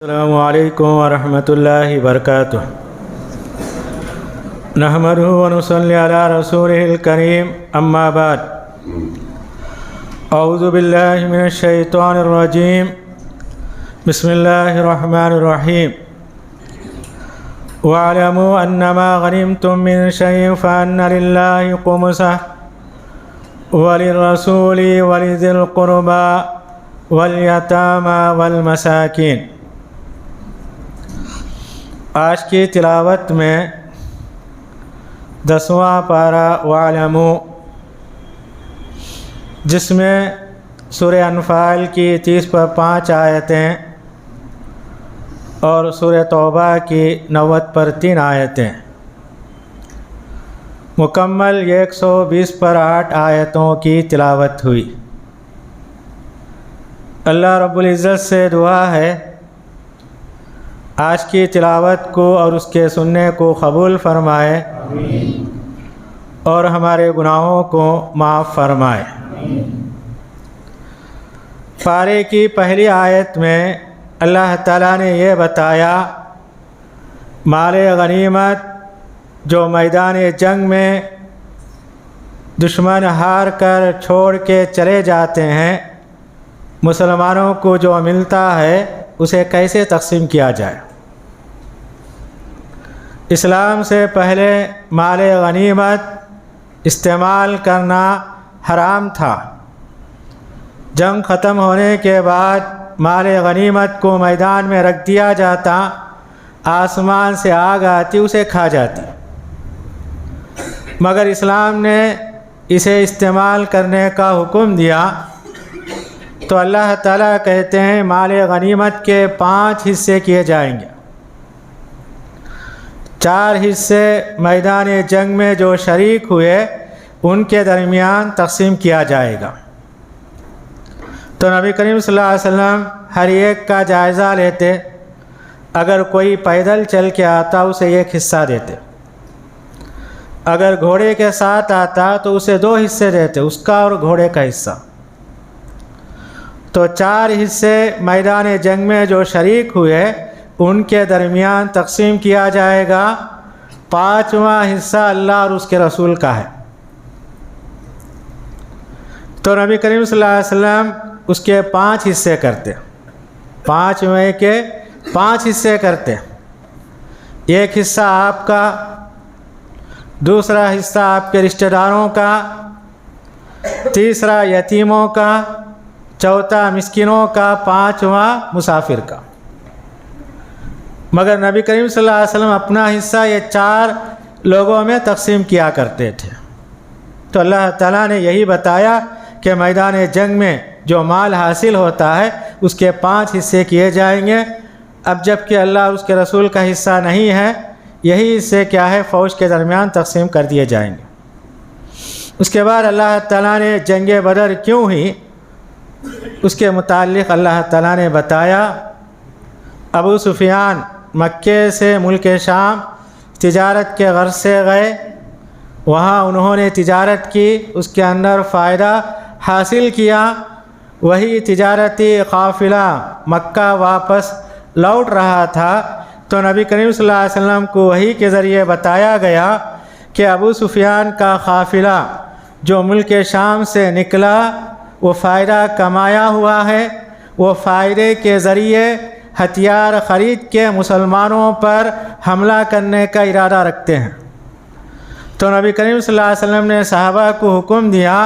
السلام علیکم ورحمۃ اللہ وبرکاتہ نحمدہ ونصلی علی رسولہ الکریم اما بعد اعوذ باللہ من الشیطان الرجیم بسم اللہ الرحمن الرحیم واعلموا انما غنمتم من شیء فان للہ خمسہ وللرسول ولذی القربى والیتامى والمساکین۔ آج کی تلاوت میں 10واں پارہ وَاعْلَمُوا، جس میں سورہ انفال کی 30 پر 5 آیتیں اور سورہ توبہ کی 90 پر 3 آیتیں، مکمل 120 پر 8 آیتوں کی تلاوت ہوئی۔ اللہ رب العزت سے دعا ہے آج کی تلاوت کو اور اس کے سننے کو قبول فرمائے، آمین، اور ہمارے گناہوں کو معاف فرمائے۔ پارے کی پہلی آیت میں اللہ تعالیٰ نے یہ بتایا مال غنیمت جو میدان جنگ میں دشمن ہار کر چھوڑ کے چلے جاتے ہیں، مسلمانوں کو جو ملتا ہے اسے کیسے تقسیم کیا جائے۔ اسلام سے پہلے مال غنیمت استعمال کرنا حرام تھا۔ جنگ ختم ہونے کے بعد مال غنیمت کو میدان میں رکھ دیا جاتا، آسمان سے آگ آتی اسے کھا جاتی، مگر اسلام نے اسے استعمال کرنے کا حکم دیا تو اللہ تعالیٰ کہتے ہیں مال غنیمت کے 5 حصے کیے جائیں گے۔ 4 حصے میدان جنگ میں جو شریک ہوئے ان کے درمیان تقسیم کیا جائے گا۔ تو نبی کریم صلی اللہ علیہ وسلم ہر ایک کا جائزہ لیتے، اگر کوئی پیدل چل کے آتا اسے 1 حصہ دیتے، اگر گھوڑے کے ساتھ آتا تو اسے 2 حصے دیتے، اس کا اور گھوڑے کا حصہ۔ تو 4 حصے میدان جنگ میں جو شریک ہوئے ان کے درمیان تقسیم کیا جائے گا۔ 5واں حصہ اللہ اور اس کے رسول کا ہے۔ تو نبی کریم صلی اللہ علیہ وسلم اس کے 5 حصے کرتے، 5 کے 5 حصے کرتے۔ 1 حصہ آپ کا، دوسرا حصہ آپ کے رشتہ داروں کا، تیسرا یتیموں کا، چوتھا مسکینوں کا، 5واں مسافر کا۔ مگر نبی کریم صلی اللہ علیہ وسلم اپنا حصہ یہ 4 لوگوں میں تقسیم کیا کرتے تھے۔ تو اللہ تعالیٰ نے یہی بتایا کہ میدان جنگ میں جو مال حاصل ہوتا ہے اس کے 5 حصے کیے جائیں گے۔ اب جب کہ اللہ اور اس کے رسول کا حصہ نہیں ہے، یہی حصے کیا ہے فوج کے درمیان تقسیم کر دیے جائیں گے۔ اس کے بعد اللہ تعالیٰ نے جنگ بدر کیوں ہوئی اس کے متعلق اللہ تعالیٰ نے بتایا۔ ابو سفیان مکے سے ملک شام تجارت کے غرض سے گئے، وہاں انہوں نے تجارت کی، اس کے اندر فائدہ حاصل کیا۔ وہی تجارتی قافلہ مکہ واپس لوٹ رہا تھا تو نبی کریم صلی اللہ علیہ وسلم کو وحی کے ذریعے بتایا گیا کہ ابو سفیان کا قافلہ جو ملک شام سے نکلا وہ فائدہ کمایا ہوا ہے، وہ فائدے کے ذریعے ہتھیار خرید کے مسلمانوں پر حملہ کرنے کا ارادہ رکھتے ہیں۔ تو نبی کریم صلی اللہ علیہ وسلم نے صحابہ کو حکم دیا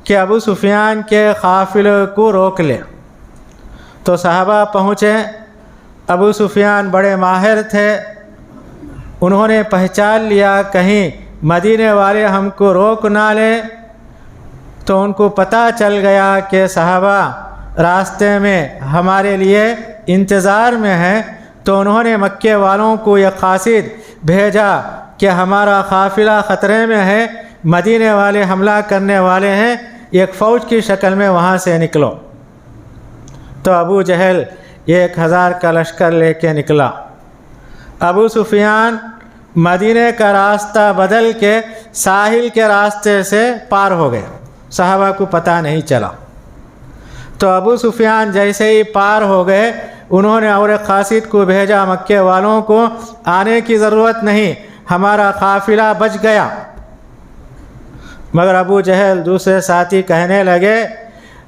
کہ ابو سفیان کے قافلے کو روک لے۔ تو صحابہ پہنچے، ابو سفیان بڑے ماہر تھے، انہوں نے پہچان لیا کہیں مدینے والے ہم کو روک نہ لیں۔ تو ان کو پتہ چل گیا کہ صحابہ راستے میں ہمارے لیے انتظار میں ہیں، تو انہوں نے مکے والوں کو یہ قاصد بھیجا کہ ہمارا قافلہ خطرے میں ہے، مدینے والے حملہ کرنے والے ہیں، ایک فوج کی شکل میں وہاں سے نکلو۔ تو ابو جہل 1000 کا لشکر لے کے نکلا۔ ابو سفیان مدینے کا راستہ بدل کے ساحل کے راستے سے پار ہو گئے، صحابہ کو پتہ نہیں چلا۔ تو ابو سفیان جیسے ہی پار ہو گئے انہوں نے اور ایک قاصد کو بھیجا، مکے والوں کو آنے کی ضرورت نہیں، ہمارا قافلہ بچ گیا۔ مگر ابو جہل دوسرے ساتھی کہنے لگے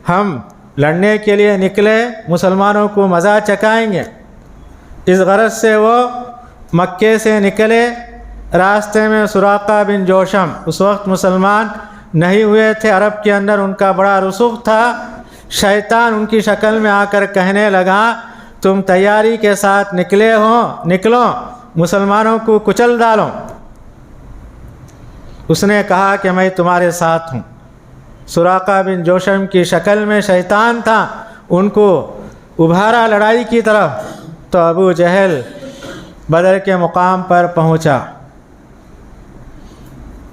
ہم لڑنے کے لیے نکلے، مسلمانوں کو مزہ چکھائیں گے۔ اس غرض سے وہ مکے سے نکلے۔ راستے میں سراقہ بن جوشم اس وقت مسلمان نہیں ہوئے تھے، عرب کے اندر ان کا بڑا رسوخ تھا۔ شیطان ان کی شکل میں آ کر کہنے لگا تم تیاری کے ساتھ نکلو، مسلمانوں کو کچل ڈالو۔ اس نے کہا کہ میں تمہارے ساتھ ہوں۔ سراقہ بن جوشم کی شکل میں شیطان تھا، ان کو ابھارا لڑائی کی طرف۔ تو ابو جہل بدر کے مقام پر پہنچا،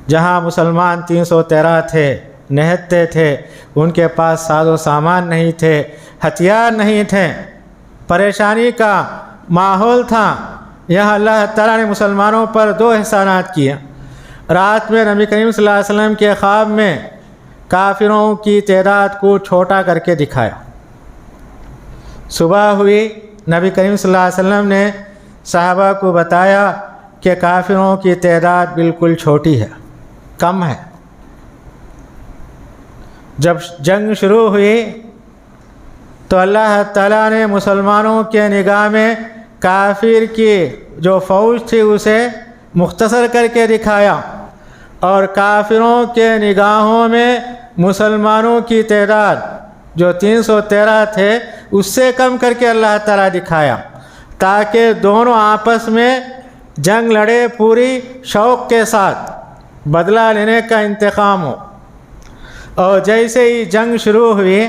جہاں مسلمان 313 تھے، نہتے تھے، ان کے پاس ساز و سامان نہیں تھے، ہتھیار نہیں تھے، پریشانی کا ماحول تھا۔ یہاں اللہ تعالیٰ نے مسلمانوں پر 2 احسانات کیے۔ رات میں نبی کریم صلی اللہ علیہ وسلم کے خواب میں کافروں کی تعداد کو چھوٹا کر کے دکھایا۔ صبح ہوئی، نبی کریم صلی اللہ علیہ وسلم نے صحابہ کو بتایا کہ کافروں کی تعداد بالکل چھوٹی ہے، کم ہے۔ جب جنگ شروع ہوئی تو اللہ تعالیٰ نے مسلمانوں کے نگاہ میں کافر کی جو فوج تھی اسے مختصر کر کے دکھایا، اور کافروں کے نگاہوں میں مسلمانوں کی تعداد جو 313 تھے اس سے کم کر کے اللہ تعالیٰ دکھایا، تاکہ دونوں آپس میں جنگ لڑے پوری شوق کے ساتھ، بدلہ لینے کا انتقام ہو۔ اور جیسے ہی جنگ شروع ہوئی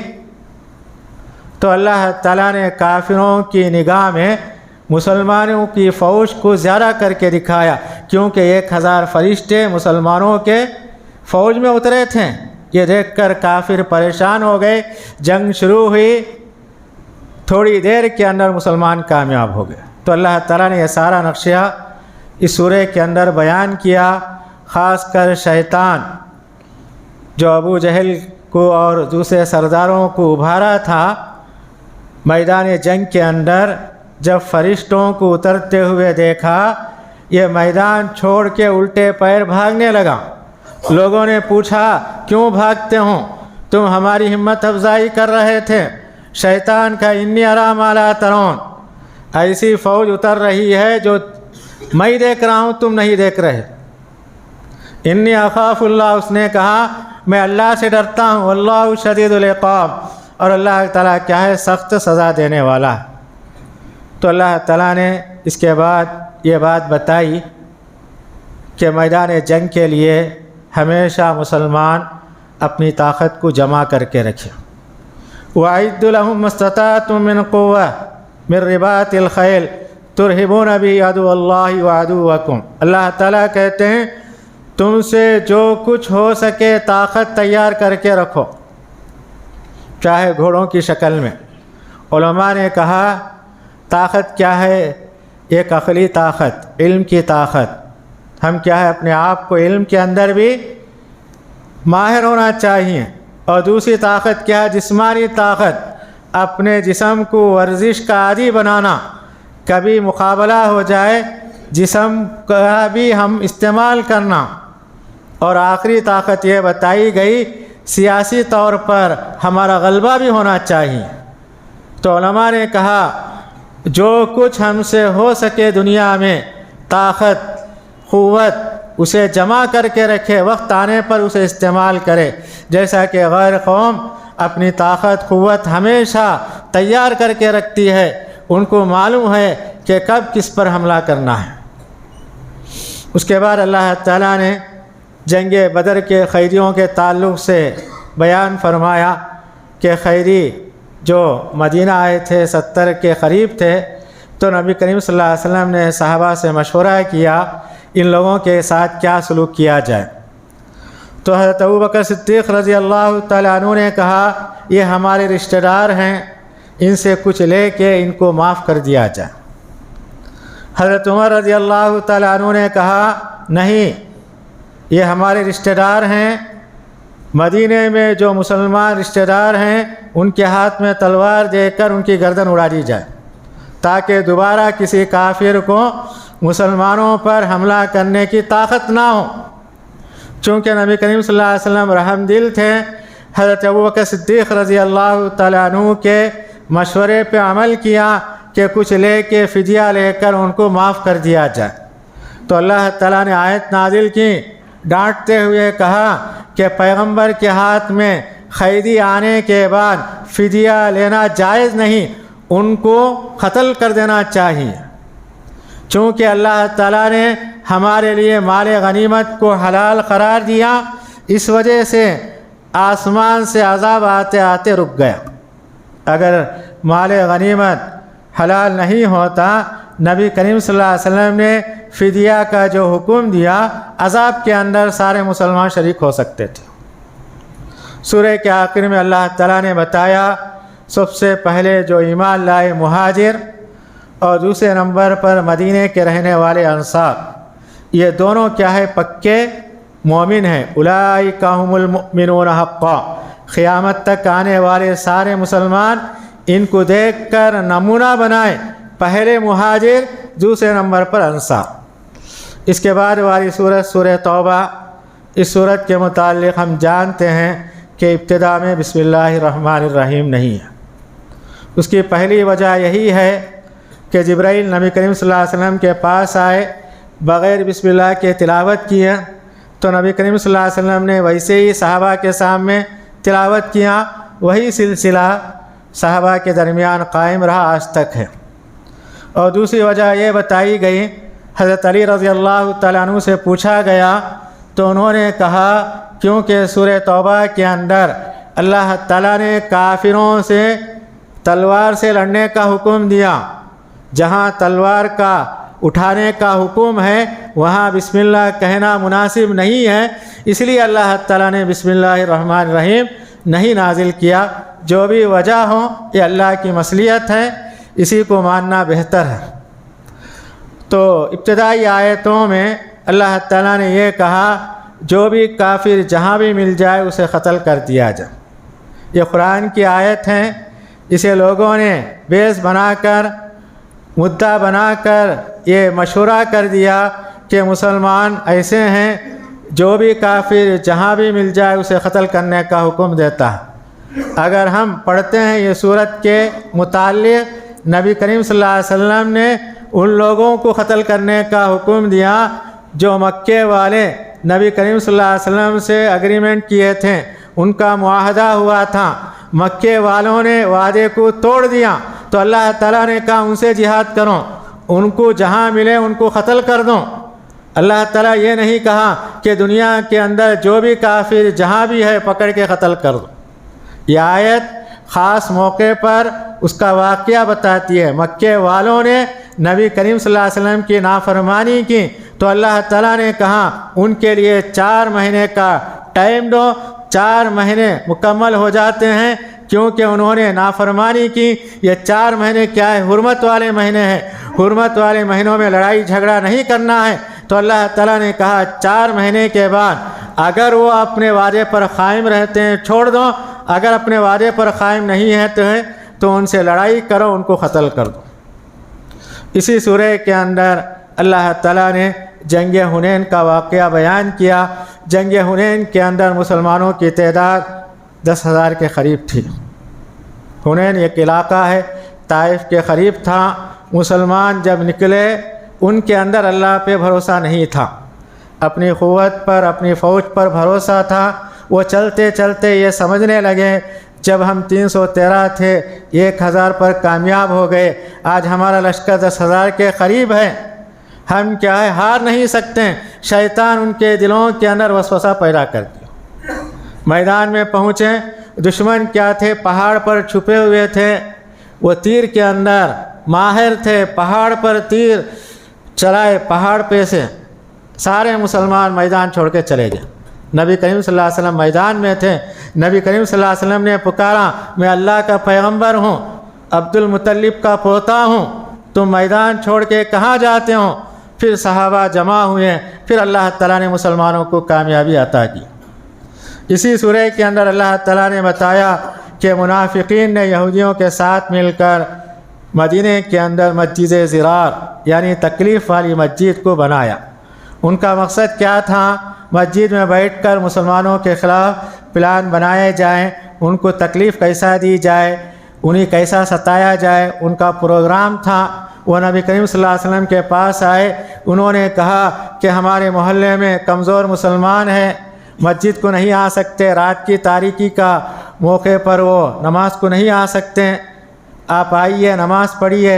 تو اللہ تعالیٰ نے کافروں کی نگاہ میں مسلمانوں کی فوج کو زیادہ کر کے دکھایا، کیونکہ 1000 فرشتے مسلمانوں کے فوج میں اترے تھے۔ یہ دیکھ کر کافر پریشان ہو گئے۔ جنگ شروع ہوئی، تھوڑی دیر کے اندر مسلمان کامیاب ہو گئے۔ تو اللہ تعالیٰ نے یہ سارا نقشہ اس سورہ کے اندر بیان کیا۔ خاص کر شیطان جو ابو جہل کو اور دوسرے سرداروں کو ابھارا تھا، میدان جنگ کے اندر جب فرشتوں کو اترتے ہوئے دیکھا، یہ میدان چھوڑ کے الٹے پیر بھاگنے لگا۔ لوگوں نے پوچھا کیوں بھاگتے ہو؟ تم ہماری ہمت افزائی کر رہے تھے۔ شیطان کا انی ارا ما لا ترون، ایسی فوج اتر رہی ہے جو میں دیکھ رہا ہوں، تم نہیں دیکھ رہے۔ انی اخاف اللہ، اس نے کہا میں اللہ سے ڈرتا ہوں، اللہ شدید العقاب، اور اللہ تعالیٰ کیا ہے، سخت سزا دینے والا ہے۔ تو اللہ تعالیٰ نے اس کے بعد یہ بات بتائی کہ میدان جنگ کے لیے ہمیشہ مسلمان اپنی طاقت کو جمع کر کے رکھے۔ وَأَعِدُّوا لَهُم مَّا اسْتَطَعْتُم مِّن قُوَّةٍ مِّن رِّبَاطِ الْخَيْلِ تُرْهِبُونَ بِهِ عَدُوَّ اللَّهِ وَعَدُوَّكُمْ، اللہ تعالیٰ کہتے ہیں تم سے جو کچھ ہو سکے طاقت تیار کر کے رکھو، چاہے گھوڑوں کی شکل میں۔ علماء نے کہا طاقت کیا ہے؟ ایک عقلی طاقت، علم کی طاقت۔ ہم کیا ہے، اپنے آپ کو علم کے اندر بھی ماہر ہونا چاہیے۔ اور دوسری طاقت کیا ہے؟ جسمانی طاقت، اپنے جسم کو ورزش کا عادی بنانا، کبھی مقابلہ ہو جائے جسم کا بھی ہم استعمال کرنا۔ اور آخری طاقت یہ بتائی گئی سیاسی طور پر ہمارا غلبہ بھی ہونا چاہیے۔ تو علماء نے کہا جو کچھ ہم سے ہو سکے دنیا میں طاقت، قوت، اسے جمع کر کے رکھے، وقت آنے پر اسے استعمال کرے۔ جیسا کہ غیر قوم اپنی طاقت، قوت ہمیشہ تیار کر کے رکھتی ہے، ان کو معلوم ہے کہ کب کس پر حملہ کرنا ہے۔ اس کے بعد اللہ تعالیٰ نے جنگ بدر کے خیریوں کے تعلق سے بیان فرمایا کہ خیری جو مدینہ آئے تھے 70 کے قریب تھے، تو نبی کریم صلی اللہ علیہ وسلم نے صحابہ سے مشورہ کیا ان لوگوں کے ساتھ کیا سلوک کیا جائے۔ تو حضرت ابوبکر صدیق رضی اللہ تعالیٰ عنہ نے کہا یہ ہمارے رشتہ دار ہیں، ان سے کچھ لے کے ان کو معاف کر دیا جائے۔ حضرت عمر رضی اللہ تعالیٰ عنہ نے کہا نہیں، یہ ہمارے رشتہ دار ہیں، مدینے میں جو مسلمان رشتہ دار ہیں ان کے ہاتھ میں تلوار دے کر ان کی گردن اڑا دی جائے۔ تاکہ دوبارہ کسی کافر کو مسلمانوں پر حملہ کرنے کی طاقت نہ ہو۔ چونکہ نبی کریم صلی اللہ علیہ وسلم رحم دل تھے، حضرت ابوبکر صدیق رضی اللہ تعالیٰ عنہ کے مشورے پہ عمل کیا کہ کچھ لے کے فدیہ لے کر ان کو معاف کر دیا جائے، تو اللہ تعالیٰ نے آیت نازل کی، ڈانٹتے ہوئے کہا کہ پیغمبر کے ہاتھ میں قیدی آنے کے بعد فدیہ لینا جائز نہیں، ان کو قتل کر دینا چاہیے۔ چونکہ اللہ تعالیٰ نے ہمارے لیے مال غنیمت کو حلال قرار دیا، اس وجہ سے آسمان سے عذاب آتے آتے رک گیا۔ اگر مال غنیمت حلال نہیں ہوتا، نبی کریم صلی اللہ علیہ وسلم نے فدیہ کا جو حکم دیا، عذاب کے اندر سارے مسلمان شریک ہو سکتے تھے۔ سورہ کے آخر میں اللہ تعالیٰ نے بتایا سب سے پہلے جو ایمان لائے مہاجر، اور دوسرے نمبر پر مدینے کے رہنے والے انصار، یہ دونوں کیا ہے؟ پکے مومن ہیں۔ اولئک ھم المؤمنون حقا، قیامت تک آنے والے سارے مسلمان ان کو دیکھ کر نمونہ بنائیں، پہلے مہاجر، دوسرے نمبر پر انصار۔ اس کے بعد والی سورت سورہ توبہ، اس سورت کے متعلق ہم جانتے ہیں کہ ابتدا میں بسم اللہ الرحمن الرحیم نہیں ہے۔ اس کی پہلی وجہ یہی ہے کہ جبرائیل نبی کریم صلی اللہ علیہ وسلم کے پاس آئے، بغیر بسم اللہ کے تلاوت کیے، تو نبی کریم صلی اللہ علیہ وسلم نے ویسے ہی صحابہ کے سامنے تلاوت کیا، وہی سلسلہ صحابہ کے درمیان قائم رہا، آج تک ہے۔ اور دوسری وجہ یہ بتائی گئی، حضرت علی رضی اللہ تعالیٰ عنہ سے پوچھا گیا تو انہوں نے کہا کیونکہ سورہ توبہ کے اندر اللہ تعالیٰ نے کافروں سے تلوار سے لڑنے کا حکم دیا، جہاں تلوار کا اٹھانے کا حکم ہے وہاں بسم اللہ کہنا مناسب نہیں ہے، اس لیے اللہ تعالیٰ نے بسم اللہ الرحمن الرحیم نہیں نازل کیا۔ جو بھی وجہ ہو، یہ اللہ کی مصلحت ہے، اسی کو ماننا بہتر ہے۔ تو ابتدائی آیتوں میں اللہ تعالیٰ نے یہ کہا جو بھی کافر جہاں بھی مل جائے اسے قتل کر دیا جائے۔ یہ قرآن کی آیت ہے، اسے لوگوں نے بیس بنا کر، مدعا بنا کر یہ مشورہ کر دیا کہ مسلمان ایسے ہیں جو بھی کافر جہاں بھی مل جائے اسے قتل کرنے کا حکم دیتا ہے۔ اگر ہم پڑھتے ہیں یہ سورت کے متعلق، نبی کریم صلی اللہ علیہ وسلم نے ان لوگوں کو قتل کرنے کا حکم دیا جو مکے والے نبی کریم صلی اللہ علیہ وسلم سے اگریمنٹ کیے تھے، ان کا معاہدہ ہوا تھا، مکے والوں نے وعدے کو توڑ دیا، تو اللہ تعالیٰ نے کہا ان سے جہاد کرو، ان کو جہاں ملے ان کو قتل کر دو۔ اللہ تعالیٰ یہ نہیں کہا کہ دنیا کے اندر جو بھی کافر جہاں بھی ہے پکڑ کے قتل کر دو۔ یہ آیت خاص موقع پر اس کا واقعہ بتاتی ہے، مکے والوں نے نبی کریم صلی اللہ علیہ وسلم کی نافرمانی کی تو اللہ تعالیٰ نے کہا ان کے لیے 4 مہینے کا ٹائم دو، 4 مہینے مکمل ہو جاتے ہیں کیونکہ انہوں نے نافرمانی کی۔ یہ 4 مہینے کیا ہے؟ حرمت والے مہینے ہیں، حرمت والے مہینوں میں لڑائی جھگڑا نہیں کرنا ہے، تو اللہ تعالیٰ نے کہا 4 مہینے کے بعد اگر وہ اپنے وعدے پر قائم رہتے ہیں چھوڑ دو، اگر اپنے وعدے پر قائم نہیں ہے تو ان سے لڑائی کرو، ان کو قتل کر دو۔ اسی سورہ کے اندر اللہ تعالیٰ نے جنگ حنین کا واقعہ بیان کیا۔ جنگ حنین کے اندر مسلمانوں کی تعداد 10,000 کے قریب تھی۔ حنین ایک علاقہ ہے، طائف کے قریب تھا۔ مسلمان جب نکلے ان کے اندر اللہ پہ بھروسہ نہیں تھا، اپنی قوت پر، اپنی فوج پر بھروسہ تھا۔ وہ چلتے چلتے یہ سمجھنے لگے جب ہم 313 تھے 1,000 پر کامیاب ہو گئے، آج ہمارا لشکر 10,000 کے قریب ہے، ہم کیا ہے ہار نہیں سکتے۔ شیطان ان کے دلوں کے اندر وسوسہ پیدا کر دیا۔ میدان میں پہنچے، دشمن کیا تھے؟ پہاڑ پر چھپے ہوئے تھے، وہ تیر کے اندر ماہر تھے، پہاڑ پر تیر چلائے، پہاڑ پہ سے سارے مسلمان میدان چھوڑ کے چلے گئے۔ نبی کریم صلی اللہ علیہ وسلم میدان میں تھے، نبی کریم صلی اللہ علیہ وسلم نے پکارا میں اللہ کا پیغمبر ہوں، عبد المطلب کا پوتا ہوں، تم میدان چھوڑ کے کہاں جاتے ہو؟ پھر صحابہ جمع ہوئے، پھر اللہ تعالیٰ نے مسلمانوں کو کامیابی عطا کی۔ اسی سورہ کے اندر اللہ تعالیٰ نے بتایا کہ منافقین نے یہودیوں کے ساتھ مل کر مدینے کے اندر مسجد زرار یعنی تکلیف والی مسجد کو بنایا۔ ان کا مقصد کیا تھا؟ مسجد میں بیٹھ کر مسلمانوں کے خلاف پلان بنائے جائیں، ان کو تکلیف کیسا دی جائے، انہیں کیسا ستایا جائے، ان کا پروگرام تھا۔ وہ نبی کریم صلی اللہ علیہ وسلم کے پاس آئے، انہوں نے کہا کہ ہمارے محلے میں کمزور مسلمان ہیں، مسجد کو نہیں آ سکتے، رات کی تاریکی کا موقع پر وہ نماز کو نہیں آ سکتے، آپ آئیے نماز پڑھیے،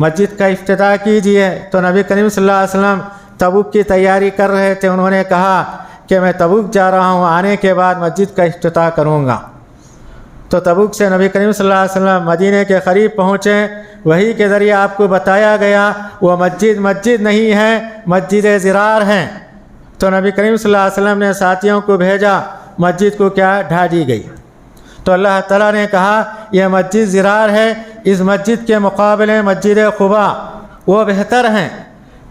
مسجد کا افتتاح کیجئے۔ تو نبی کریم صلی اللہ علیہ وسلم تبوک کی تیاری کر رہے تھے، انہوں نے کہا کہ میں تبوک جا رہا ہوں، آنے کے بعد مسجد کا افتتاح کروں گا۔ تو تبوک سے نبی کریم صلی اللہ علیہ وسلم مدینے کے قریب پہنچے، وحی کے ذریعے آپ کو بتایا گیا وہ مسجد نہیں ہے، مسجد زرار ہے۔ تو نبی کریم صلی اللہ علیہ وسلم نے ساتھیوں کو بھیجا، مسجد کو کیا ڈھا دی گئی۔ تو اللہ تعالیٰ نے کہا یہ مسجد زرار ہے، اس مسجد کے مقابلے مسجد قباء وہ بہتر ہیں،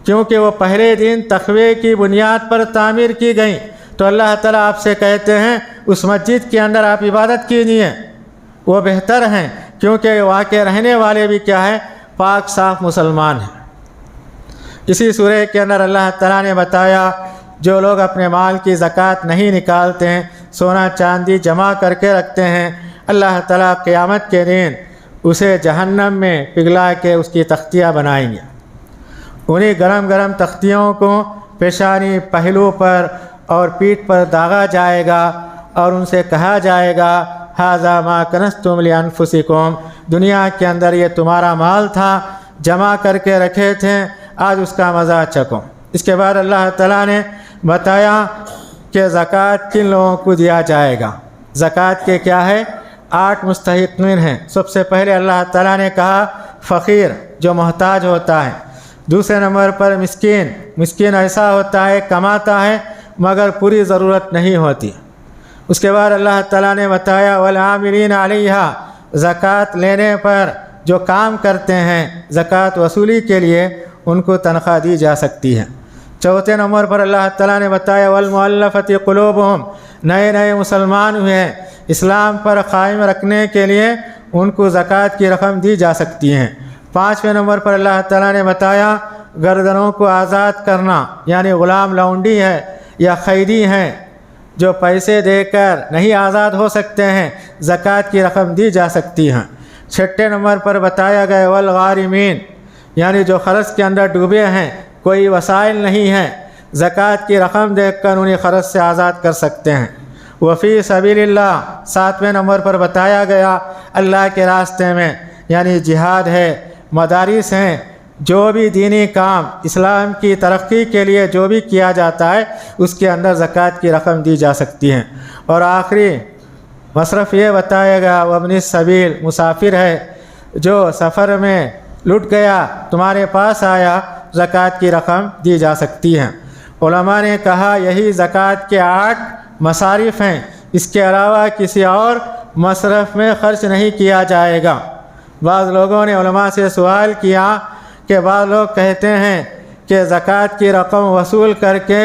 کیونکہ وہ پہلے دن تقوی کی بنیاد پر تعمیر کی گئیں۔ تو اللہ تعالیٰ آپ سے کہتے ہیں اس مسجد کے اندر آپ عبادت کیجیے، وہ بہتر ہیں، کیونکہ وہاں کے رہنے والے بھی کیا ہے؟ پاک صاف مسلمان ہیں۔ اسی سورہ کے اندر اللہ تعالیٰ نے بتایا جو لوگ اپنے مال کی زکوٰۃ نہیں نکالتے ہیں، سونا چاندی جمع کر کے رکھتے ہیں، اللہ تعالیٰ قیامت کے دن اسے جہنم میں پگھلا کے اس کی تختیاں بنائیں گے۔ انہیں گرم گرم تختیوں کو پیشانی، پہلو پر اور پیٹھ پر داغا جائے گا اور ان سے کہا جائے گا ھذا ما کنزتم لانفسکم، دنیا کے اندر یہ تمہارا مال تھا، جمع کر کے رکھے تھے، آج اس کا مزہ چکھو۔ اس کے بعد اللہ تعالیٰ نے بتایا کہ زکوٰۃ کن لوگوں کو دیا جائے گا۔ زکوٰۃ کے کیا ہے؟ 8 مستحقین ہیں۔ سب سے پہلے اللہ تعالیٰ نے کہا فقیر جو محتاج ہوتا ہے، دوسرے نمبر پر مسکین ایسا ہوتا ہے کماتا ہے مگر پوری ضرورت نہیں ہوتی۔ اس کے بعد اللہ تعالیٰ نے بتایا والعاملین علیہا، زکوٰۃ لینے پر جو کام کرتے ہیں، زکوٰۃ وصولی کے لیے ان کو تنخواہ دی جا سکتی ہے۔ چوتھے نمبر پر اللہ تعالیٰ نے بتایا والمؤلفۃ قلوبہم، نئے مسلمان ہوئے ہیں، اسلام پر قائم رکھنے کے لیے ان کو زکوٰۃ کی رقم دی جا سکتی ہے۔ پانچویں نمبر پر اللہ تعالیٰ نے بتایا گردنوں کو آزاد کرنا، یعنی غلام لونڈی ہے یا قیدی ہیں جو پیسے دے کر نہیں آزاد ہو سکتے ہیں، زکوٰۃ کی رقم دی جا سکتی ہے۔ چھٹے نمبر پر بتایا گیا والغارمین، یعنی جو قرض کے اندر ڈوبے ہیں، کوئی وسائل نہیں ہے، زکوٰۃ کی رقم دے کر انہیں قرض سے آزاد کر سکتے ہیں۔ وفی سبیل اللہ، ساتویں نمبر پر بتایا گیا اللہ کے راستے میں، یعنی جہاد ہے، مدارس ہیں، جو بھی دینی کام اسلام کی ترقی کے لیے جو بھی کیا جاتا ہے اس کے اندر زکوٰۃ کی رقم دی جا سکتی ہے۔ اور آخری مصرف یہ بتایا گیا وابن السبیل، مسافر ہے جو سفر میں لٹ گیا، تمہارے پاس آیا، زکوٰۃ کی رقم دی جا سکتی ہے۔ علماء نے کہا یہی زکوٰۃ کے 8 مصارف ہیں، اس کے علاوہ کسی اور مصرف میں خرچ نہیں کیا جائے گا۔ بعض لوگوں نے علماء سے سوال کیا کہ بعض لوگ کہتے ہیں کہ زکوٰۃ کی رقم وصول کر کے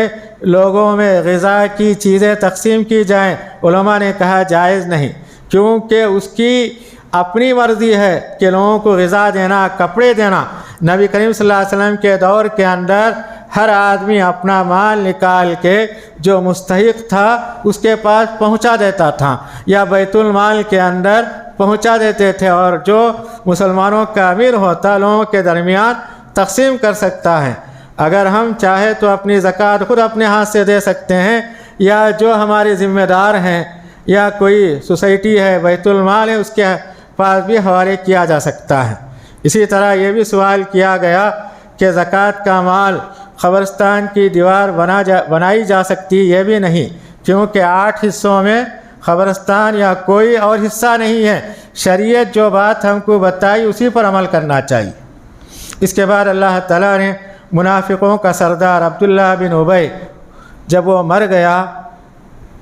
لوگوں میں غذا کی چیزیں تقسیم کی جائیں۔ علماء نے کہا جائز نہیں، کیونکہ اس کی اپنی مرضی ہے کہ لوگوں کو غذا دینا، کپڑے دینا۔ نبی کریم صلی اللہ علیہ وسلم کے دور کے اندر ہر آدمی اپنا مال نکال کے جو مستحق تھا اس کے پاس پہنچا دیتا تھا، یا بیت المال کے اندر پہنچا دیتے تھے، اور جو مسلمانوں کا امیر ہوتا لوگوں کے درمیان تقسیم کر سکتا ہے۔ اگر ہم چاہیں تو اپنی زکوٰۃ خود اپنے ہاتھ سے دے سکتے ہیں، یا جو ہمارے ذمہ دار ہیں یا کوئی سوسائٹی ہے، بیت المال ہے، اس کے پاس بھی حوالے کیا جا سکتا ہے۔ اسی طرح یہ بھی سوال کیا گیا کہ زکوٰۃ کا مال قبرستان کی دیوار بنائی جا سکتی، یہ بھی نہیں، کیونکہ 8 حصوں میں قبرستان یا کوئی اور حصہ نہیں ہے۔ شریعت جو بات ہم کو بتائی اسی پر عمل کرنا چاہیے۔ اس کے بعد اللہ تعالیٰ نے منافقوں کا سردار عبداللہ بن ابی جب وہ مر گیا،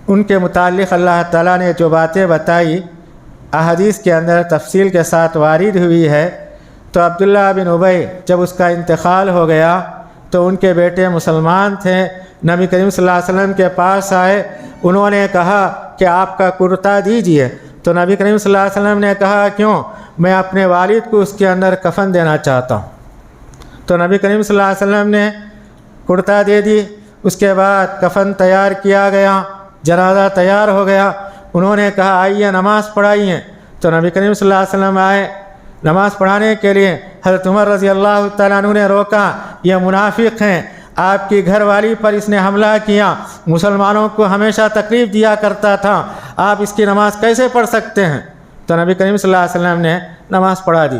ان کے متعلق اللہ تعالیٰ نے جو باتیں بتائی احادیث کے اندر تفصیل کے ساتھ وارد ہوئی ہے۔ تو عبداللہ بن ابی جب اس کا انتقال ہو گیا تو ان کے بیٹے مسلمان تھے، نبی کریم صلی اللہ علیہ وسلم کے پاس آئے، انہوں نے کہا کہ آپ کا کرتا دیجئے۔ تو نبی کریم صلی اللہ علیہ وسلم نے کہا کیوں؟ میں اپنے والد کو اس کے اندر کفن دینا چاہتا ہوں۔ تو نبی کریم صلی اللہ علیہ وسلم نے کرتا دے دی۔ اس کے بعد کفن تیار کیا گیا، جنازہ تیار ہو گیا۔ انہوں نے کہا آئیے نماز پڑھائیے۔ تو نبی کریم صلی اللہ علیہ وسلم آئے نماز پڑھانے کے لیے۔ حضرت عمر رضی اللہ تعالیٰ عنہ نے روکا، یہ منافق ہیں، آپ کی گھر والی پر اس نے حملہ کیا، مسلمانوں کو ہمیشہ تکلیف دیا کرتا تھا، آپ اس کی نماز کیسے پڑھ سکتے ہیں؟ تو نبی کریم صلی اللہ علیہ وسلم نے نماز پڑھا دی۔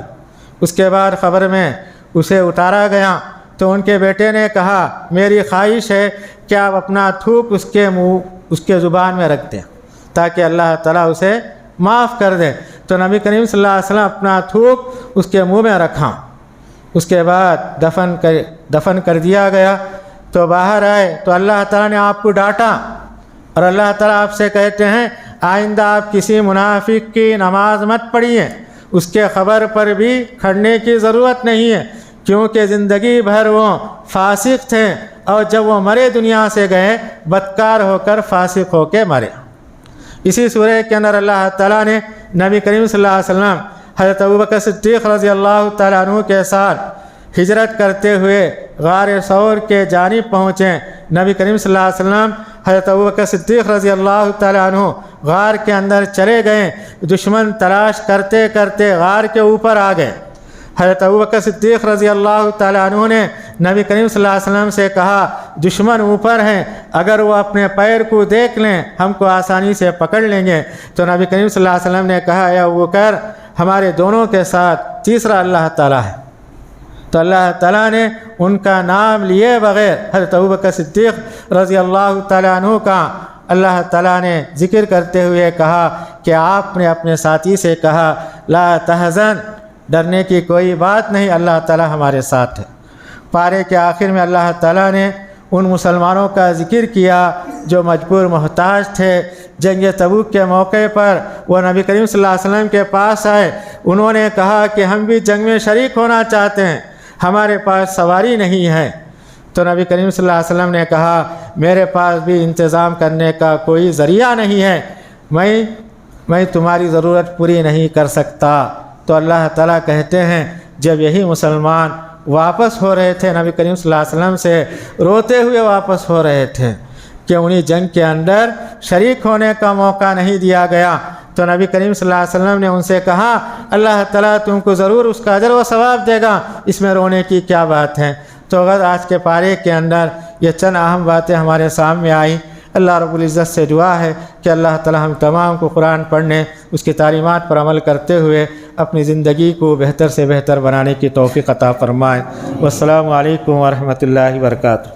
اس کے بعد قبر میں اسے اتارا گیا تو ان کے بیٹے نے کہا میری خواہش ہے کہ آپ اپنا تھوک اس کے زبان میں رکھ دیں تاکہ اللہ تعالیٰ اسے معاف کر دے۔ تو نبی کریم صلی اللہ علیہ وسلم اپنا تھوک اس کے منہ میں رکھا۔ اس کے بعد دفن کر دیا گیا۔ تو باہر آئے تو اللہ تعالیٰ نے آپ کو ڈانٹا، اور اللہ تعالیٰ آپ سے کہتے ہیں آئندہ آپ کسی منافق کی نماز مت پڑھیے، اس کے قبر پر بھی کھڑنے کی ضرورت نہیں ہے، کیونکہ زندگی بھر وہ فاسق تھے، اور جب وہ مرے دنیا سے گئے بدکار ہو کر فاسق ہو کے مرے۔ اسی سورہ کے اندر اللہ تعالیٰ نے نبی کریم صلی اللہ علیہ وسلم حضرت ابوبکر صدیق رضی اللہ تعالیٰ عنہ کے ساتھ ہجرت کرتے ہوئے غار ثور کے جانب پہنچے۔ نبی کریم صلی اللہ علیہ وسلم حضرت ابوبکر صدیق رضی اللہ تعالیٰ عنہ غار کے اندر چلے گئے، دشمن تلاش کرتے کرتے غار کے اوپر آ گئے۔ حضرت ابوبکر صدیق رضی اللہ تعالیٰ عنہ نے نبی کریم صلی اللہ علیہ وسلم سے کہا دشمن اوپر ہیں، اگر وہ اپنے پیر کو دیکھ لیں ہم کو آسانی سے پکڑ لیں گے۔ تو نبی کریم صلی اللہ علیہ وسلم نے کہا اے ابوبکر ہمارے دونوں کے ساتھ تیسرا اللہ تعالیٰ ہے۔ تو اللہ تعالیٰ نے ان کا نام لیے بغیر حضرت ابوبکر صدیق رضی اللہ تعالیٰ عنہ کا اللہ تعالیٰ نے ذکر کرتے ہوئے کہا کہ آپ نے اپنے ساتھی سے کہا لا تحزن، ڈرنے کی کوئی بات نہیں، اللہ تعالیٰ ہمارے ساتھ ہے۔ پارے کے آخر میں اللہ تعالیٰ نے ان مسلمانوں کا ذکر کیا جو مجبور محتاج تھے۔ جنگ تبوک کے موقع پر وہ نبی کریم صلی اللہ علیہ وسلم کے پاس آئے، انہوں نے کہا کہ ہم بھی جنگ میں شریک ہونا چاہتے ہیں، ہمارے پاس سواری نہیں ہے۔ تو نبی کریم صلی اللہ علیہ وسلم نے کہا میرے پاس بھی انتظام کرنے کا کوئی ذریعہ نہیں ہے، میں تمہاری ضرورت پوری نہیں کر سکتا۔ تو اللہ تعالیٰ کہتے ہیں جب یہی مسلمان واپس ہو رہے تھے نبی کریم صلی اللہ علیہ وسلم سے روتے ہوئے واپس ہو رہے تھے کہ انہیں جنگ کے اندر شریک ہونے کا موقع نہیں دیا گیا، تو نبی کریم صلی اللہ علیہ وسلم نے ان سے کہا اللہ تعالیٰ تم کو ضرور اس کا اجر و ثواب دے گا، اس میں رونے کی کیا بات ہے۔ تو اگر آج کے پارے کے اندر یہ چند اہم باتیں ہمارے سامنے آئیں، اللہ رب العزت سے دعا ہے کہ اللہ تعالیٰ ہم تمام کو قرآن پڑھنے، اس کی تعلیمات پر عمل کرتے ہوئے اپنی زندگی کو بہتر سے بہتر بنانے کی توفیق عطا فرمائے۔ والسلام علیکم ورحمۃ اللہ وبرکاتہ۔